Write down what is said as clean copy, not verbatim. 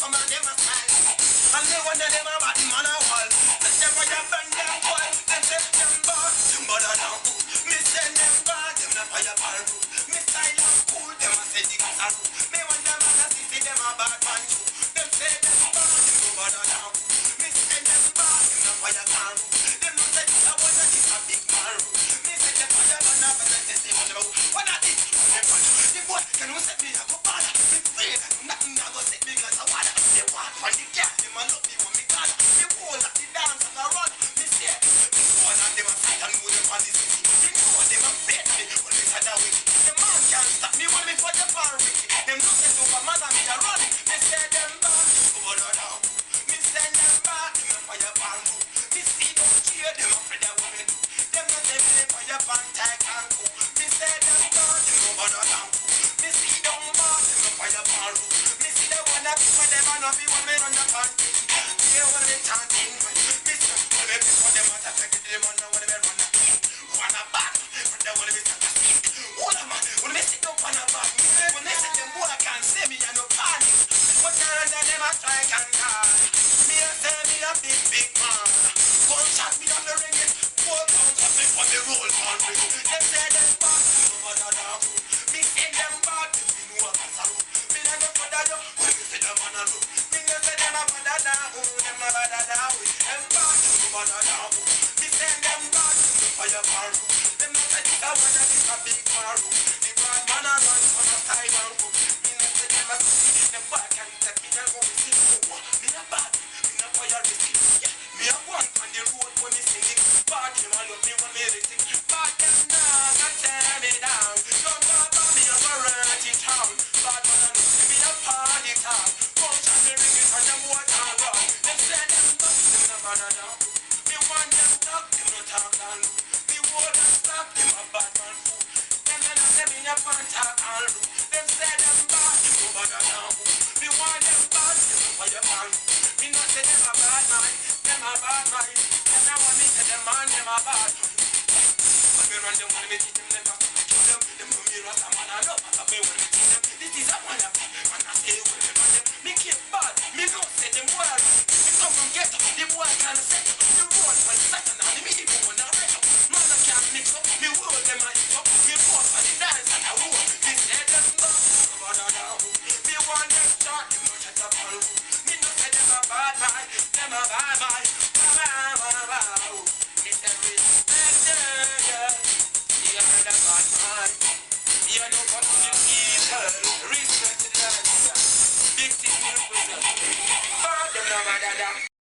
some of them a style. And they wonder them a bad man a wall. Let them a burn them wall. Them say them bad, them bad down. Me say them bad, them not fire pan roof. Me style and cool, them a say the gas a roof. Me wonder man a see them a bad man too. Them say them bad, them go bad down. Me say them bad, them not fire pan roof. Them not say this a one that is a big man roof. Me say them fire man a but they say what about what I did. The boy can you set me a go bad. Me afraid nothing a go set me cause I wanna. They want from the girl, them a love me when me gone. Me whole at the dance and I run. Me say me one of them a fight and know them on the city. Me know them a bet me when me had a wiki. The man can't stop me when me for the far wiki. Them no say Superman and me a run. Me say them bad, over the down. Me say them bad, them a fire pan roof. Me see don't cheer, them afraid of what me do. Them no say me fire pan tight and cool. Me say them bad, them over the down. Me see them bad, them a fire pan roof. Me see the one that for them and not be when me run the country. Me when me chanting. Me say when me before them a take them on the when me run the king. Wanna back, when they wanna be fantastic. Hold on man, when me sit down on a back. When they say them boy can't say me and no panic. But then them a strike and die. Me a say me a big man. One shot me on the ring it. 4 pounds of me for the roll on ring. Them say them bad, them over the down. Me say them bad, me know a casserole. Me not go for that when me say them on a road. Me no say them a bad down, them a bad down. Them bad, them over the down. Me say them bad, them fire pan roof. Them no say this a one that is a big man roof. The bad man a run from a time and roof. Me no say them a see them bad can take me and go see no. Me a bad, me no fire risky. Yeah, me a one on the road when me sing it. Bad them a love me when me sing. Bad them nah can tear me down. Don't talk about me a go run in town. Bad man a know me a party town. Punch and me ring it and them water run. Them say them bad, them no bad down. Me want them talk, them no talk down. Me hold them stop, them a bad man fool. Them no say me a punch and roof. Them say them bad, them no bad down. Me want them bad, them no fire pan. Me no say them a bad man, them a bad man. Them no want me say them man, them a bad man. But me run them when me teach them never kill them. Them know me rasta man I love and me when me teach them. This is a one of them, and I say when me run them. Me keep bad, me no say them boy are right. Me come from ghetto, the boy can't set up. The road when Satan and me even when I wreck up. Man I can't mix up, me hold them and eat up. Me walk for the dance and I roll. Me say them bad, over the down. Me want them shot, them no shut up on roof. Me no say them a bad man, them a bad man. Me say respect them, yeah. You are the bad man. You are no good to the people. Respect the dance, big thing you put up. Bad them no matter that.